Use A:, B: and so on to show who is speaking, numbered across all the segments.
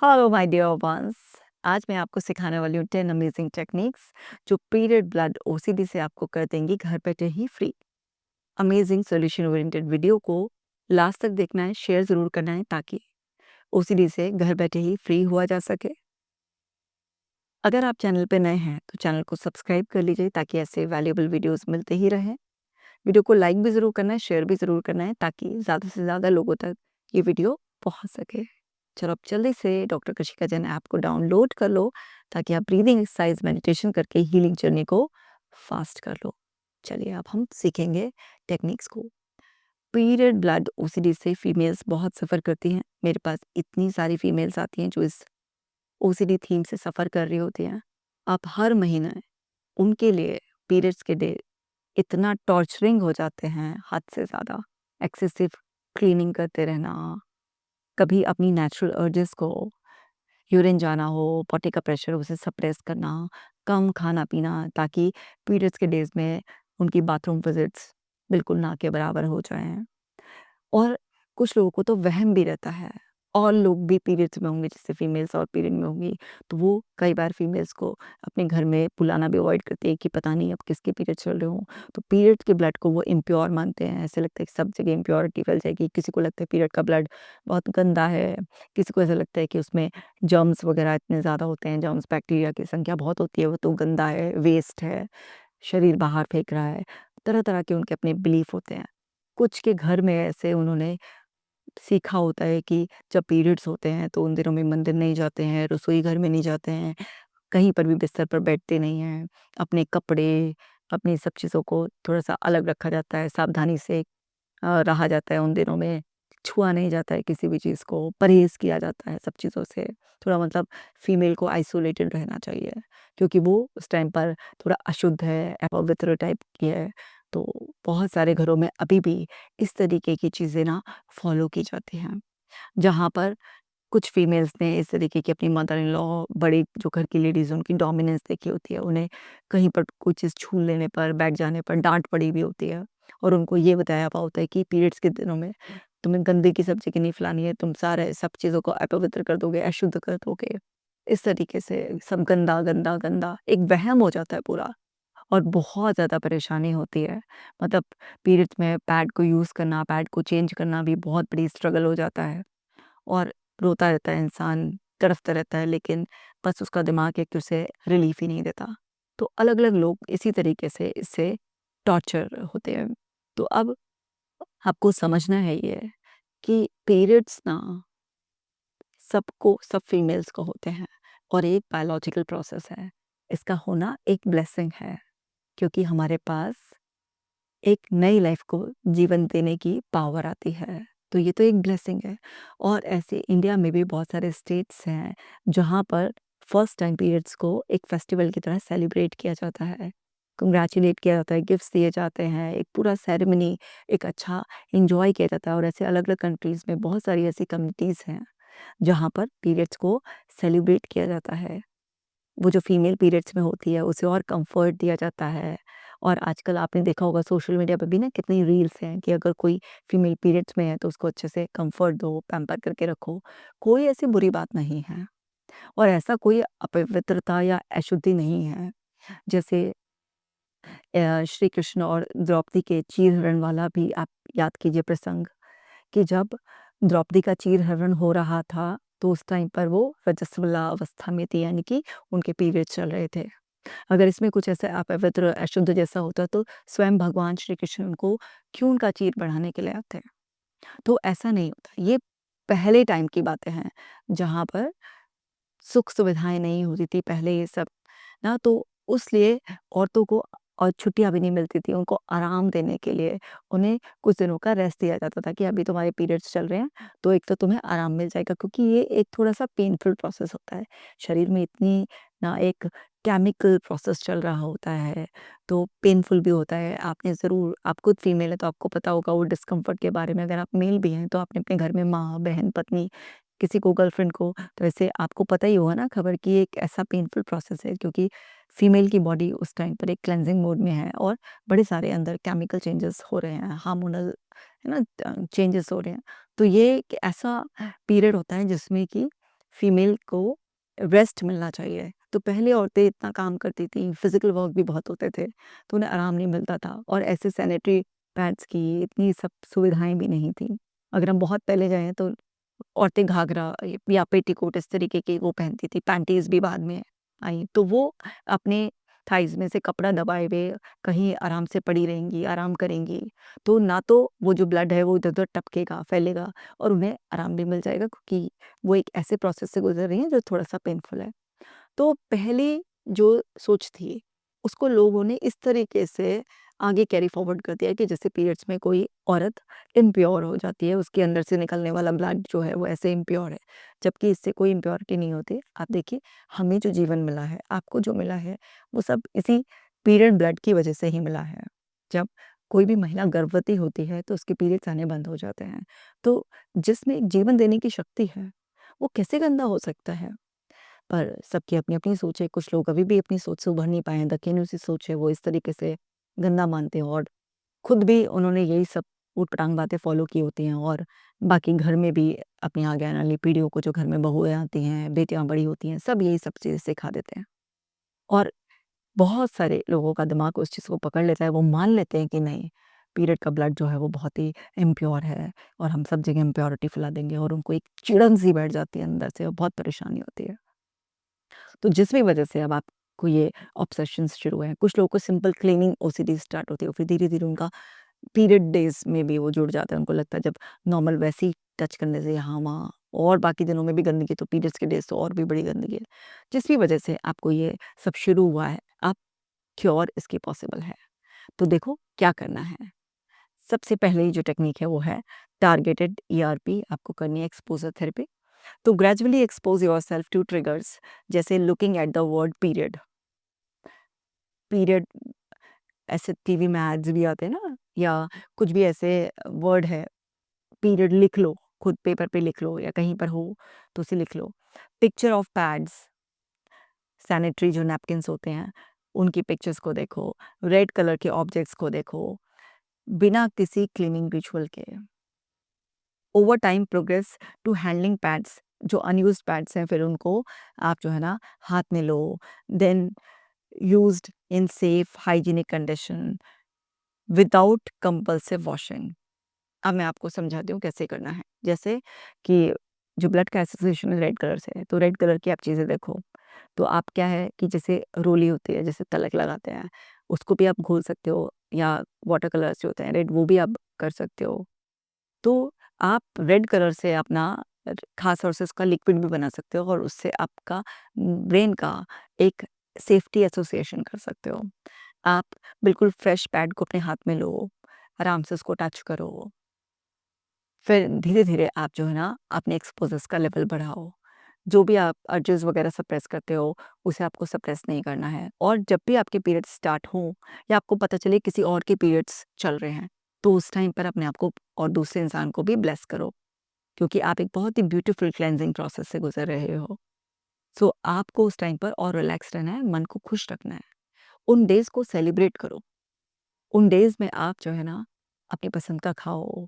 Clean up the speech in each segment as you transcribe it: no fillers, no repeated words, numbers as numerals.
A: Hello my dear ones. आज मैं आपको सिखाने वाली हूँ 10 अमेजिंग टेक्निक्स जो पीरियड ब्लड ओसीडी से आपको कर देंगी घर बैठे ही free. Amazing solution oriented video को लास्ट तक देखना है, शेयर ज़रूर करना है ताकि ओसीडी से घर बैठे ही फ्री हुआ जा सके। अगर आप चैनल पे नए हैं तो चैनल को सब्सक्राइब कर लीजिए ताकि ऐसे वैल्यूएबल वीडियोस मिलते ही रहें। वीडियो को लाइक भी ज़रूर करना है, शेयर भी ज़रूर करना है ताकि ज़्यादा से ज़्यादा लोगों तक ये वीडियो पहुँच सके। चलो अब जल्दी से डॉक्टर कशिका जैन ऐप को डाउनलोड कर लो ताकि आप ब्रीदिंग एक्सरसाइज मेडिटेशन करके हीलिंग जर्नी को फास्ट कर लो। चलिए अब हम सीखेंगे टेक्निक्स को। पीरियड ब्लड ओसीडी से फीमेल्स बहुत सफ़र करती हैं। मेरे पास इतनी सारी फीमेल्स आती हैं जो इस ओसीडी थीम से सफ़र कर रही होती हैं। अब हर महीने उनके लिए पीरियड्स के डे इतना टॉर्चरिंग हो जाते हैं, हद से ज़्यादा। एक्सेसिव क्लीनिंग करते रहना, कभी अपनी नेचुरल अर्जेस को, यूरिन जाना हो, पॉटी का प्रेशर उसे सप्रेस करना, कम खाना-पीना ताकि पीरियड्स के डेज़ में उनकी बाथरूम विज़िट्स बिल्कुल ना के बराबर हो जाएँ। और कुछ लोगों को तो वहम भी रहता है और लोग भी पीरियड्स में होंगे, जैसे फीमेल्स और पीरियड में होंगी, तो वो कई बार फीमेल्स को अपने घर में बुलाना भी अवॉइड करती है कि पता नहीं अब किसके पीरियड चल रहे हों। तो पीरियड के ब्लड को वो इम्प्योर मानते हैं, ऐसे लगता है कि सब जगह इम्प्योरिटी फैल जाएगी। किसी को लगता है पीरियड का ब्लड बहुत गंदा है, किसी को ऐसा लगता है कि उसमें जर्म्स वगैरह इतने ज़्यादा होते हैं, जर्म्स बैक्टीरिया की संख्या बहुत होती है, वो तो गंदा है, वेस्ट है, शरीर बाहर फेंक रहा है। तरह-तरह के उनके अपने बिलीफ होते हैं। कुछ के घर में ऐसे उन्होंने सीखा होता है कि जब पीरियड्स होते हैं तो उन दिनों में मंदिर नहीं जाते हैं, रसोई घर में नहीं जाते हैं, कहीं पर भी बिस्तर पर बैठते नहीं हैं। अपने कपड़े, अपनी सब चीज़ों को थोड़ा-सा अलग रखा जाता है, सावधानी से रहा जाता है उन दिनों में। छुआ नहीं जाता है किसी भी चीज़ को, परहेज़ किया जाता है सब चीज़ों से। थोड़ा मतलब फीमेल को आइसोलेटेड रहना चाहिए क्योंकि वो उस टाइम पर थोड़ा अशुद्ध है, अपवित्र टाइप की है। तो बहुत सारे घरों में अभी भी इस तरीके की चीज़ें ना फ़ॉलो की जाती हैं। जहाँ पर कुछ फीमेल्स ने इस तरीके की अपनी मदर इन लॉ, बड़ी जो घर की लेडीज़ हैं उनकी डोमिनेंस देखी होती है। उन्हें कहीं पर कोई चीज़ छू लेने पर, बैठ जाने पर डाँट पड़ी भी होती है और उनको ये बताया हुआ होता है कि पीरियड्स के दिनों में तुम्हें गंदे की सब जगह नहीं फैलानी है, तुम सारे सब चीज़ों को अपवित्र कर दोगे, अशुद्ध कर दोगे। इस तरीके से सब गंदा, गंदा, गंदा एक वहम हो जाता है पूरा और बहुत ज़्यादा परेशानी होती है। मतलब पीरियड्स में पैड को यूज़ करना, पैड को चेंज करना भी बहुत बड़ी स्ट्रगल हो जाता है। और रोता रहता है इंसान, तड़फता रहता है लेकिन बस उसका दिमाग है कि उसे रिलीफ़ ही नहीं देता। तो अलग-अलग लोग इसी तरीके से इससे टॉर्चर होते हैं। तो अब आपको समझना है ये कि पीरियड्स ना सबको सब फीमेल्स को होते हैं और एक बायोलॉजिकल प्रोसेस है। इसका होना एक ब्लेसिंग है क्योंकि हमारे पास एक नई लाइफ को जीवन देने की पावर आती है। तो ये तो एक ब्लेसिंग है और ऐसे इंडिया में भी बहुत सारे स्टेट्स हैं जहाँ पर फर्स्ट टाइम पीरियड्स को एक फेस्टिवल की तरह सेलिब्रेट किया जाता है। कांग्रेचुलेट किया जाता है, गिफ्ट्स दिए जाते हैं, एक पूरा सेरेमनी एक अच्छा एन्जॉय किया जाता है और ऐसे अलग-अलग कंट्रीज़ में बहुत सारी ऐसी कम्युनिटीज़ हैं, जहाँ पर पीरियड्स को सेलिब्रेट किया जाता है। वो जो फीमेल पीरियड्स में होती है उसे और कंफर्ट दिया जाता है और आजकल आपने देखा होगा सोशल मीडिया पे भी ना कितनी रील्स हैं कि अगर कोई फीमेल पीरियड्स में है तो उसको अच्छे से कंफर्ट दो, पैम्पर करके रखो। कोई ऐसी बुरी बात नहीं है और ऐसा कोई अपवित्रता या अशुद्धि नहीं है। जैसे श्री कृष्ण और द्रौपदी के चीरहरण वाला भी आप याद कीजिए प्रसंग कि जब द्रौपदी का चीरहरण हो रहा था तो उस टाइम पर वो रजस्वला अवस्था में थी, यानी कि उनके पीरियड्स चल रहे थे। अगर इसमें कुछ ऐसा अपवित्र, अशुद्ध जैसा होता तो स्वयं भगवान श्री कृष्ण उनको क्यों उनका चीर बढ़ाने के लिए आते? तो ऐसा नहीं होता। ये पहले टाइम की बातें हैं, जहाँ पर सुख सुविधाएँ नहीं होती थी पहले ये सब ना, तो उसलिए औरतों को और छुट्टियाँ भी नहीं मिलती थी, उनको आराम देने के लिए उन्हें कुछ दिनों का रेस्ट दिया जाता था कि अभी तुम्हारे पीरियड्स चल रहे हैं, तो एक तो तुम्हें आराम मिल जाएगा क्योंकि ये एक थोड़ा-सा पेनफुल प्रोसेस होता है। शरीर में इतनी ना एक केमिकल प्रोसेस चल रहा होता है, तो पेनफुल भी होता है। आपने ज़रूर, आप खुद फीमेल हैं तो आपको पता होगा वो डिस्कम्फर्ट के बारे में। अगर आप मेल भी हैं तो आपने अपने घर में माँ, बहन, पत्नी, किसी को, गर्लफ्रेंड को, तो ऐसे आपको पता ही होगा ना खबर कि एक ऐसा पेनफुल प्रोसेस है क्योंकि फीमेल की बॉडी उस टाइम पर एक क्लेंजिंग मोड में है और बड़े सारे अंदर केमिकल चेंजेस हो रहे हैं, हार्मोनल है ना चेंजेस हो रहे हैं। तो ये एक ऐसा पीरियड होता है जिसमें कि फीमेल को रेस्ट मिलना चाहिए। तो पहले औरतें इतना काम करती थीं, फिज़िकल वर्क भी बहुत होते थे, तो उन्हें आराम नहीं मिलता था और ऐसे सैनिटरी पैड्स की इतनी सब सुविधाएँ भी नहीं थीं। अगर हम बहुत पहले जाएँ तो औरतें घाघरा या पेटीकोट इस तरीके की वो पहनती थी, पैंटीज़ भी बाद में आई। तो वो अपने थाइज़ में से कपड़ा दबाए हुए कहीं आराम से पड़ी रहेंगी, आराम करेंगी। तो ना तो वो जो ब्लड है वो इधर-उधर टपकेगा, फैलेगा और उन्हें आराम भी मिल जाएगा क्योंकि वो एक ऐसे प्रोसेस से गुज़र रही हैं जो थोड़ा-सा पेनफुल है। तो पहले जो सोच थी, उसको लोगों ने इस तरीके से आगे कैरी फॉरवर्ड कर दिया कि जैसे पीरियड्स में कोई औरत इम्प्योर हो जाती है, उसके अंदर से निकलने वाला ब्लड जो है वो ऐसे इम्प्योर है, जबकि इससे कोई इम्प्योरिटी नहीं होती। आप देखिए, हमें जो जीवन मिला है, आपको जो मिला है, वो सब इसी पीरियड ब्लड की वजह से ही मिला है। जब कोई भी महिला गर्भवती होती है, तो उसके पीरियड्स आने बंद हो जाते हैं। तो जिसमें एक जीवन देने की शक्ति है, वो कैसे गंदा हो सकता है? पर सबकी अपनी-अपनी सोच है, कुछ लोग अभी भी अपनी सोच से उभर नहीं पाए हैं, दकियानूसी सोच है, वो इस तरीके से गंदा मानते हैं और खुद भी उन्होंने यही सब ऊट-पटांग बातें फ़ॉलो की होती हैं और बाकी घर में भी अपनी आगे आने वाली पीढ़ियों को जो घर में बहुएँ आती हैं, बेटियाँ बड़ी होती हैं, सब यही सब चीज़ें सिखा देते हैं। और बहुत सारे लोगों का दिमाग उस चीज़ को पकड़ लेता है, वो मान लेते हैं कि नहीं, पीरियड का ब्लड जो है वो बहुत ही इम्प्योर है और हम सब जगह इम्प्योरिटी फैला देंगे और उनको एक चिड़न-सी बैठ जाती है अंदर से और बहुत परेशानी होती है। तो जिस भी वजह से अब आपको ये ऑब्सेशंस शुरू हैं। कुछ लोगों को सिंपल क्लीनिंग ओसीडी स्टार्ट होती है और फिर धीरे-धीरे उनका पीरियड डेज़ में भी वो जुड़ जाता है। उनको लगता है जब नॉर्मल वैसे ही टच करने से यहाँ-वहाँ और बाकी दिनों में भी गंदगी तो पीरियड्स के डेज़ तो और भी बड़ी गंदगी है। जिस भी वजह से आपको ये सब शुरू हुआ है, अब क्योर इसकी पॉसिबल है। तो देखो क्या करना है। सबसे पहले जो टेक्नीक है वो है टारगेटेड ईआरपी आपको करनी है एक्सपोज़र थेरेपी। तो gradually expose yourself to triggers जैसे looking at the word period. Period ऐसे टीवी में एड्स भी आते हैं ना या कुछ भी ऐसे वर्ड है, पीरियड लिख लो, खुद पेपर पे लिख लो या कहीं पर हो तो उसे लिख लो। पिक्चर ऑफ पैड्स, सैनिटरी जो नैपकिन्स होते हैं, उनकी पिक्चर्स को देखो, रेड कलर के ऑब्जेक्ट्स को देखो, बिना किसी क्लीनिंग रिचुअल के। Over time progress to handling pads, जो अनयूज्ड पैड्स हैं फिर उनको आप जो है ना हाथ में लो, then used in safe hygienic condition without compulsive washing. अब मैं आपको समझाती हूँ कैसे करना है। जैसे कि जो ब्लड का एसोसिएशन है रेड कलर से है, तो रेड कलर की आप चीज़ें देखो, तो आप क्या है कि जैसे रोली होती है, जैसे तलक लगाते हैं, उसको भी आप घोल सकते हो या वाटर कलर्स जो होते हैं रेड, वो भी आप कर सकते हो। तो आप रेड कलर से अपना खास तौर से उसका लिक्विड भी बना सकते हो और उससे आपका ब्रेन का एक सेफ्टी एसोसिएशन कर सकते हो। आप बिल्कुल फ्रेश पैड को अपने हाथ में लो, आराम से उसको टच करो। फिर धीरे-धीरे आप जो है ना अपने एक्सपोज़र्स का लेवल बढ़ाओ। जो भी आप अर्जेस वगैरह सप्रेस करते हो, उसे आपको सप्रेस नहीं करना है और जब भी आपके पीरियड्स स्टार्ट हों या आपको पता चले किसी और के पीरियड्स चल रहे हैं, तो उस टाइम पर अपने आप को और दूसरे इंसान को भी ब्लेस करो, क्योंकि आप एक बहुत ही ब्यूटीफुल क्लेंजिंग प्रोसेस से गुज़र रहे हो। सो आपको उस टाइम पर और रिलैक्स रहना है, मन को खुश रखना है। उन डेज़ को सेलिब्रेट करो। उन डेज़ में आप जो है ना अपनी पसंद का खाओ,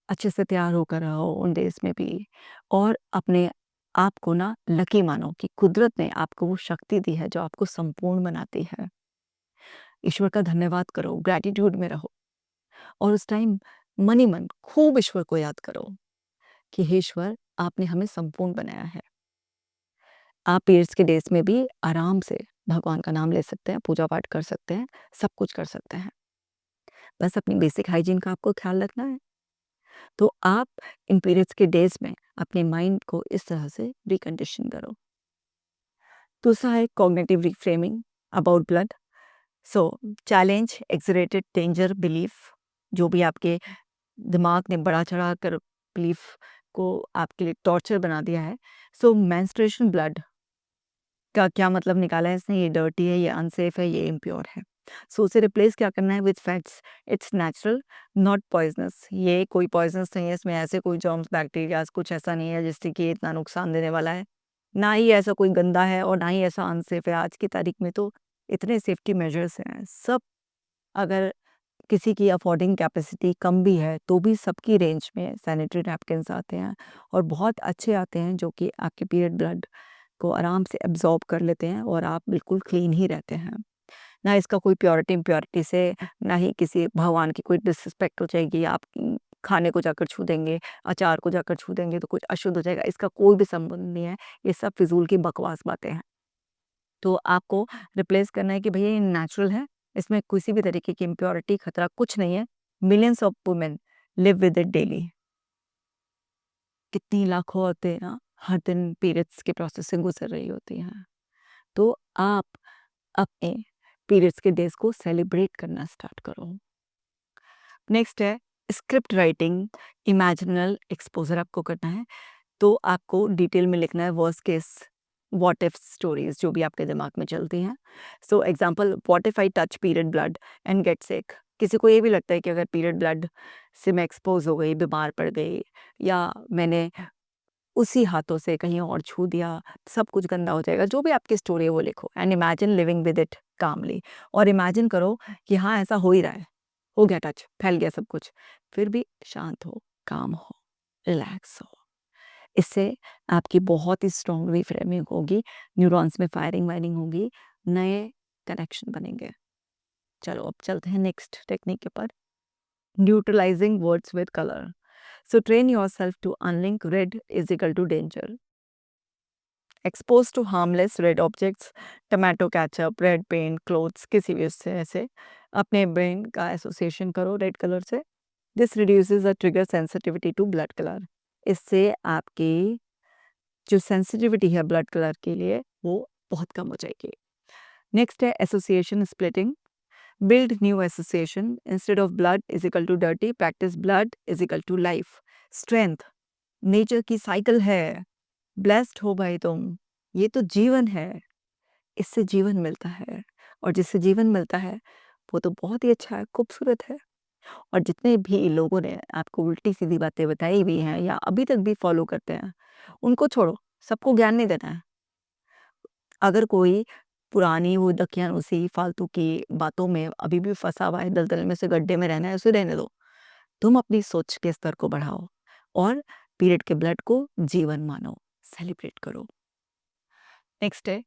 A: अच्छे से तैयार होकर रहो उन डेज़ में भी और अपने आप को ना लकी मानो कि कुदरत ने आपको वो शक्ति दी है जो आपको संपूर्ण बनाती है। ईश्वर का धन्यवाद करो, ग्रैटिट्यूड में रहो और उस टाइम मन ही मन खूब ईश्वर को याद करो कि हे ईश्वर, आपने हमें संपूर्ण बनाया है। आप पीरियड्स के डेज़ में भी आराम से भगवान का नाम ले सकते हैं, पूजा-पाठ कर सकते हैं, सब कुछ कर सकते हैं। बस अपनी बेसिक हाइजीन का आपको ख़्याल रखना है। तो आप इन पीरियड्स के डेज़ में अपने माइंड को इस तरह से रिकंडीशन करो। दूसरा है cognitive reframing about blood. So challenge exaggerated danger belief, जो भी आपके दिमाग ने बढ़ा-चढ़ा कर बिलीफ को आपके लिए टॉर्चर बना दिया है। सो मेंस्ट्रुएशन ब्लड का क्या मतलब निकाला है इसने, ये डर्टी है, ये अनसेफ है, ये इम्प्योर है। सो उसे रिप्लेस क्या करना है with facts, it's natural not poisonous. ये कोई पॉइजनस नहीं है, इसमें ऐसे कोई जर्म्स बैक्टीरियाज कुछ ऐसा नहीं है जिससे कि ये इतना नुकसान देने वाला है। ना ही ऐसा कोई गंदा है और ना ही ऐसा अनसेफ है। आज की तारीख में तो इतने सेफ्टी मेजर्स हैं, सब अगर किसी की अफोर्डिंग कैपेसिटी कम भी है तो भी सबकी रेंज में सैनिटरी नैपकिन्स आते हैं और बहुत अच्छे आते हैं जो कि आपके पीरियड ब्लड को आराम से एब्जॉर्ब कर लेते हैं और आप बिल्कुल क्लीन ही रहते हैं। ना इसका कोई प्योरिटी इम्प्योरिटी से, ना ही किसी भगवान की कोई डिसरिस्पेक्ट हो जाएगी, आप खाने को जाकर छू देंगे, अचार को जाकर छू देंगे तो कुछ अशुद्ध हो जाएगा, इसका कोई भी संबंध नहीं है। ये सब फिजूल की बकवास बातें हैं। तो आपको रिप्लेस करना है कि भैया ये नेचुरल है, इसमें किसी भी तरीके की इम्प्योरिटी खतरा कुछ नहीं है। Millions of women live with it daily. कितनी लाखों औरतें ना हर दिन पीरियड्स के प्रोसेस से गुजर रही होती हैं। तो आप अपने पीरियड्स के डेज को सेलिब्रेट करना स्टार्ट करो। नेक्स्ट है स्क्रिप्ट राइटिंग। इमेजिनल एक्सपोजर आपको करना है, तो आपको डिटेल में लिखना है worst case what if stories जो भी आपके दिमाग में चलती हैं। So example, what if I touch period blood and get sick. किसी को ये भी लगता है कि अगर पीरियड ब्लड से मैं एक्सपोज हो गई, बीमार पड़ गई, या मैंने उसी हाथों से कहीं और छू दिया, सब कुछ गंदा हो जाएगा। जो भी आपकी स्टोरी है वो लिखो and imagine living with it calmly. और इमेजिन करो कि हाँ ऐसा हो ही रहा है, हो गया टच, फैल गया सब कुछ, फिर भी शांत हो, काम हो, रिलैक्स हो। इससे आपकी बहुत ही स्ट्रॉन्ग रिफ्रेमिंग होगी, न्यूरॉन्स में फायरिंग वायरिंग होगी, नए कनेक्शन बनेंगे। चलो अब चलते हैं नेक्स्ट टेक्निक के ऊपर, neutralising words with colour. So train yourself to unlink red is equal to danger. Exposed to harmless red objects, tomato ketchup, red paint, clothes, किसी भी उससे ऐसे अपने ब्रेन का एसोसिएशन करो रेड कलर से। This reduces the trigger sensitivity to blood colour. इससे आपकी जो सेंसिटिविटी है ब्लड कलर के लिए वो बहुत कम हो जाएगी। नेक्स्ट है association splitting. Build new association. Instead of blood is equal to dirty, practice blood is equal to life. Strength. Nature की साइकिल है। ब्लेस्ड हो भाई तुम, ये तो जीवन है, इससे जीवन मिलता है, और जिससे जीवन मिलता है वो तो बहुत ही अच्छा है, खूबसूरत है। और जितने भी लोगों ने आपको उल्टी सीधी बातें बताई हुई हैं या अभी तक भी फॉलो करते हैं, उनको छोड़ो, सबको ज्ञान नहीं देना है। अगर कोई पुरानी वो दकियानुसी फालतू की बातों में अभी भी फंसा हुआ है, दलदल में से गड्ढे में रहना है, उसे रहने दो। तुम अपनी सोच के स्तर को बढ़ाओ और पीरियड के ब्लड को जीवन मानो, सेलिब्रेट करो। नेक्स्ट है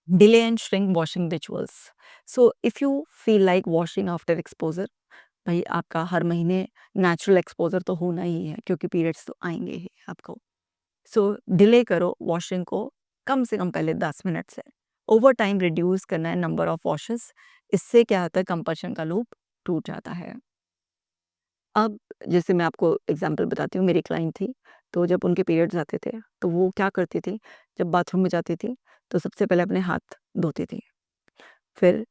A: delay and shrink washing rituals. So if you feel like washing after exposure, भाई आपका हर महीने नेचुरल एक्सपोजर तो होना ही है क्योंकि पीरियड्स तो आएंगे ही आपको। सो डिले करो वॉशिंग को, कम से कम पहले 10 मिनट से। ओवर टाइम रिड्यूस करना है नंबर ऑफ वॉशेस। इससे क्या होता है, कंपल्शन का लूप टूट जाता है। अब जैसे मैं आपको एग्जांपल बताती हूँ, मेरी क्लाइंट थी, तो जब उनके पीरियड्स आते थे तो वो क्या करती थी, जब बाथरूम में जाती थी तो सबसे पहले अपने हाथ धोती थी, फिर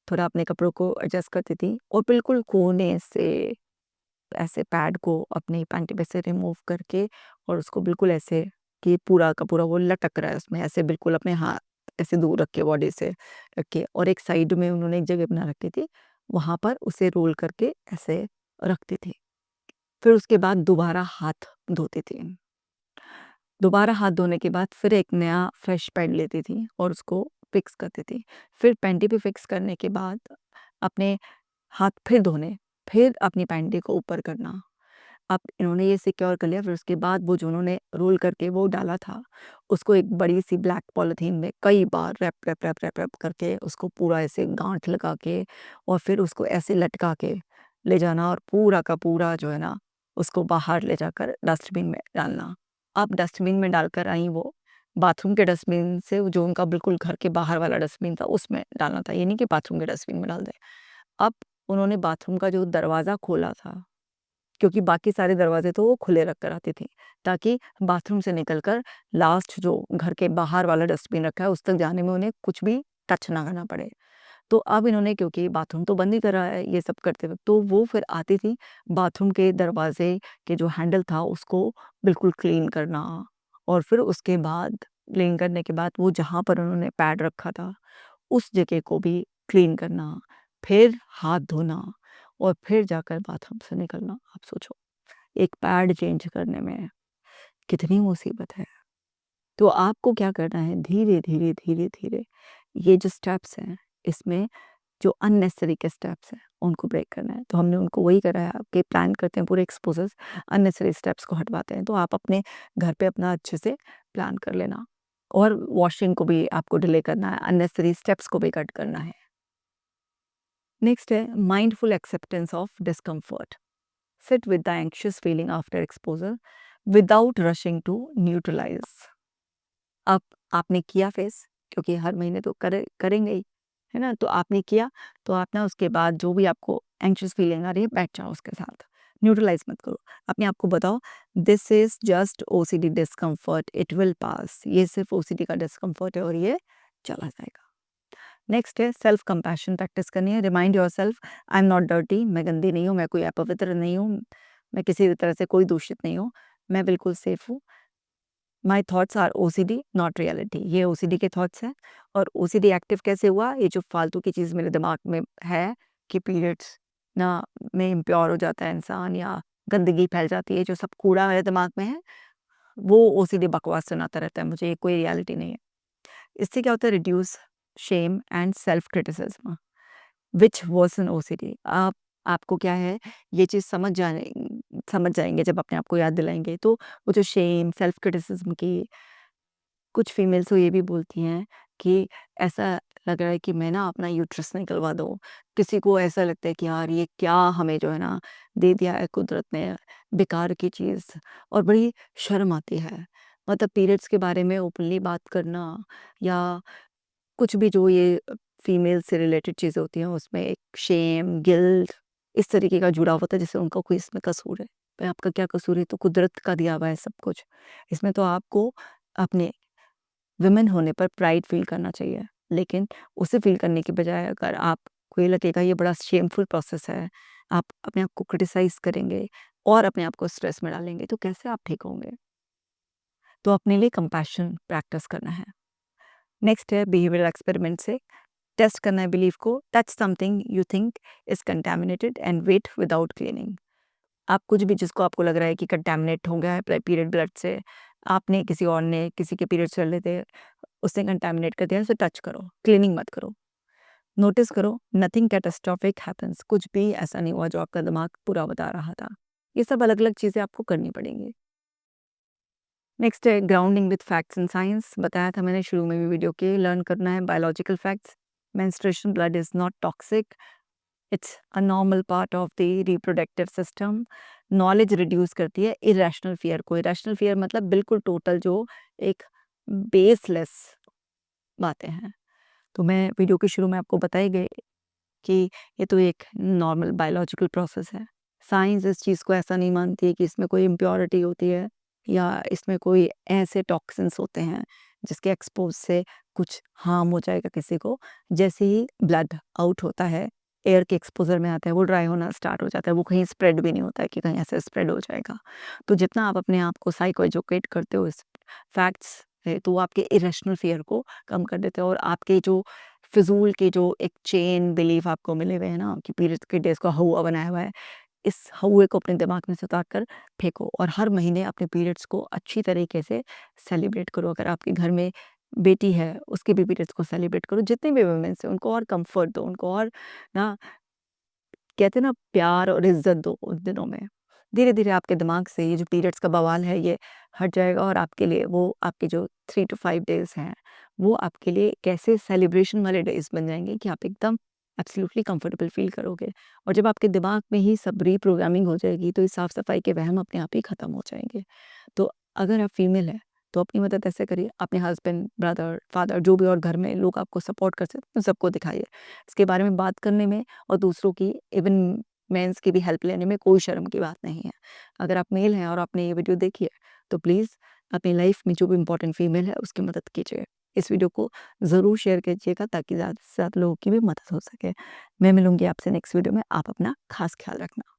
A: थोड़ा अपने कपड़ों को एडजस्ट करती थी और बिल्कुल कोने से ऐसे पैड को अपनी पैंटी पे से रिमूव करके और उसको बिल्कुल ऐसे कि पूरा का पूरा वो लटक रहा है उसमें, ऐसे बिल्कुल अपने हाथ ऐसे दूर रख के बॉडी से रख के, और एक साइड में उन्होंने एक जगह बना रखी थी, वहाँ पर उसे रोल करके ऐसे रखती थी। फिर उसके बाद दोबारा हाथ धोती थी। दोबारा हाथ धोने के बाद फिर एक नया फ्रेश पैड लेती थी और उसको फिक्स करती थी। फिर पैंटी पे फिक्स करने के बाद अपने हाथ फिर धोने, फिर अपनी पैंटी को ऊपर करना। अब इन्होंने ये सिक्योर कर लिया, फिर उसके बाद वो जो उन्होंने रोल करके वो डाला था, उसको एक बड़ी-सी ब्लैक पॉलीथीन में कई बार wrap, wrap, wrap, wrap, wrap करके उसको पूरा ऐसे गाँठ लगा के और फिर उसको ऐसे लटका के ले जाना और पूरा का पूरा जो है ना, उसको बाहर ले जाकर डस्टबिन में डालना। अब डस्टबिन में डालकर आई वो, बाथरूम के डस्टबिन से जो उनका बिल्कुल घर के बाहर वाला डस्टबिन था, उसमें डालना था, ये नहीं कि बाथरूम के डस्टबिन में डाल दें। अब उन्होंने बाथरूम का जो दरवाज़ा खोला था, क्योंकि बाकी सारे दरवाजे तो वो खुले रख कर आती थी, ताकि बाथरूम से निकलकर लास्ट जो घर के बाहर वाला डस्टबिन रखा है उस तक जाने में उन्हें कुछ भी टच ना करना पड़े। तो अब इन्होंने, क्योंकि बाथरूम तो बंद ही करा है ये सब करते वक़्त, तो वो फिर आती थी, बाथरूम के दरवाजे के जो हैंडल था उसको बिल्कुल क्लीन करना, और फिर उसके बाद क्लीन करने के बाद वो जहाँ पर उन्होंने पैड रखा था उस जगह को भी क्लीन करना, फिर हाथ धोना और फिर जाकर बाथरूम से निकलना। आप सोचो, एक पैड चेंज करने में कितनी मुसीबत है। तो आपको क्या करना है, धीरे, धीरे, धीरे, धीरे ये जो स्टेप्स हैं, इसमें जो अननेसेसरी के स्टेप्स हैं उनको ब्रेक करना है। तो हमने उनको वही करा है कि प्लान करते हैं पूरे एक्सपोज़र्स, अननेसेसरी स्टेप्स को हटवाते हैं। तो आप अपने घर पे अपना अच्छे से प्लान कर लेना और वॉशिंग को भी आपको डिले करना है, अननेसेसरी स्टेप्स को भी कट करना है। नेक्स्ट है mindful acceptance of discomfort. Sit with the anxious feeling after exposure without rushing to neutralise. अब आपने किया फेस, क्योंकि हर महीने तो करेंगे ही, है ना? तो आपने किया, तो आप ना उसके बाद जो भी आपको एंग्शियस फीलिंग आ रही है, बैठ जाओ उसके साथ, न्यूट्रलाइज़ मत करो। अपने आप को बताओ, this is just OCD discomfort, it will pass. ये सिर्फ ओसीडी का डिस्कम्फर्ट है और ये चला जाएगा। नेक्स्ट है सेल्फ कंपैशन प्रैक्टिस करनी है। Remind yourself, I am not dirty, मैं गंदी नहीं हूँ, मैं कोई अपवित्र नहीं हूँ, मैं किसी भी तरह से कोई दूषित नहीं हूँ, मैं बिल्कुल सेफ हूँ। My thoughts are OCD not reality. ये ओसीडी के थॉट्स हैं। और ओसीडी एक्टिव कैसे हुआ? ये जो फालतू की चीज़ मेरे दिमाग में है कि पीरियड्स ना में इम्प्योर हो जाता है इंसान या गंदगी फैल जाती है, जो सब कूड़ा मेरे दिमाग में है, वो ओसीडी बकवास सुनाता रहता है मुझे, ये कोई रियलिटी नहीं है। इससे क्या होता है? Reduce shame and self criticism which worsen OCD. आपको क्या है, ये चीज़ समझ जाएंगे जब अपने आप को याद दिलाएंगे। तो वो जो शेम, सेल्फ क्रिटिसिज्म की, कुछ फीमेल्स तो ये भी बोलती हैं कि ऐसा लग रहा है कि मैं ना अपना यूट्रस निकलवा दूँ। किसी को ऐसा लगता है कि यार ये क्या हमें जो है ना दे दिया है कुदरत ने, बेकार की चीज़, और बड़ी शर्म आती है। मतलब पीरियड्स के बारे में ओपनली बात करना या कुछ भी जो ये फीमेल से रिलेटेड चीज़ें होती हैं उसमें एक शेम, गिल्ट इस तरीके का जुड़ा होता है, जैसे उनका कोई इसमें कसूर है। भाई आपका क्या कसूर है? तो कुदरत का दिया हुआ है सब कुछ। इसमें तो आपको अपने वुमेन होने पर प्राइड फील करना चाहिए। लेकिन उसे फील करने की बजाय अगर आपको ये लगेगा ये बड़ा शेमफुल प्रोसेस है, आप अपने आप को क्रिटिसाइज़ करेंगे और अपने आप को स्ट्रेस में डालेंगे, तो कैसे आप ठीक होंगे? तो अपने लिए कंपैशन प्रैक्टिस करना है। नेक्स्ट है बिहेवियरल एक्सपेरिमेंट से टेस्ट करना है बिलीफ को। Touch something you think is contaminated and wait without cleaning. आप कुछ भी जिसको आपको लग रहा है कि कंटेमिनेट हो गया है पीरियड ब्लड से, आपने किसी और ने किसी के पीरियड चल रहे थे, उसने कंटेमिनेट कर दिया, उसे टच करो, क्लीनिंग मत करो। नोटिस करो, नथिंग कैटास्ट्रोफिक हैपेंस। कुछ भी ऐसा नहीं हुआ जो आपका दिमाग पूरा बता रहा था। ये सब अलग अलग चीज़ें आपको करनी पड़ेंगी। नेक्स्ट है grounding with facts and science. बताया था मैंने शुरू में भी वीडियो के, लर्न करना है biological facts. Menstruation blood is not toxic, it's a normal part of the reproductive system. Knowledge reduce करती है इरेशनल फियर को। इरेशनल फियर मतलब बिल्कुल टोटल जो एक बेसलेस बातें हैं। तो मैं वीडियो के शुरू में आपको बताई गई कि ये तो एक नॉर्मल बायोलॉजिकल प्रोसेस है। साइंस इस चीज़ को ऐसा नहीं मानती है कि इसमें कोई इम्प्योरिटी होती है या इसमें कोई ऐसे टॉक्सिन्स होते हैं जिसके एक्सपोज से कुछ हार्म हो जाएगा किसी को। जैसे ही ब्लड आउट होता है, एयर के एक्सपोजर में आता है, वो ड्राई होना स्टार्ट हो जाता है, वो कहीं स्प्रेड भी नहीं होता है कि कहीं ऐसे स्प्रेड हो जाएगा। तो जितना आप अपने आप को साइको एजुकेट करते हो इस फैक्ट्स से, तो वो आपके इरेशनल फियर को कम कर देते हैं और आपके जो फिजूल के जो एक चेन बिलीफ आपको मिले हुए हैं ना कि पीरियड्स के डेज को हवा बनाया हुआ है, इस हौवे को अपने दिमाग में से उतार कर फेंको और हर महीने अपने पीरियड्स को अच्छी तरीके से सेलिब्रेट करो। अगर आपके घर में बेटी है, उसके भी पीरियड्स को सेलिब्रेट करो। जितने भी वुमेन्स हैं, उनको और कम्फर्ट दो, उनको और ना कहते हैं ना प्यार और इज़्ज़त दो उन दिनों में। धीरे-धीरे आपके दिमाग से ये जो पीरियड्स का बवाल है, ये हट जाएगा और आपके लिए वो आपके जो 3 टू 5 डेज़ हैं, वो आपके लिए कैसे सेलिब्रेशन वाले डेज़ बन जाएँगे कि आप एकदम एब्सोल्यूटली कंफर्टेबल फ़ील करोगे। और जब आपके दिमाग में ही सब रीप्रोग्रामिंग हो जाएगी, तो इस साफ-सफाई के वहम अपने आप ही ख़त्म हो जाएँगे। तो अगर आप फीमेल हैं, तो अपनी मदद ऐसे करिए, अपने हस्बैंड, ब्रदर, फादर जो भी और घर में लोग आपको सपोर्ट कर सकते हैं, उन सबको दिखाइए। इसके बारे में बात करने में और दूसरों की इवन मेंस की भी हेल्प लेने में कोई शर्म की बात नहीं है। अगर आप मेल हैं और आपने ये वीडियो देखी है, तो प्लीज़ अपनी लाइफ में जो भी इम्पोर्टेंट फीमेल है, उसकी मदद कीजिए। इस वीडियो को ज़रूर शेयर कीजिएगा ताकि ज़्यादा से ज़्यादा लोगों की भी मदद हो सके। मैं मिलूँगी आपसे नेक्स्ट वीडियो में। आप अपना ख़ास ख़्याल रखना।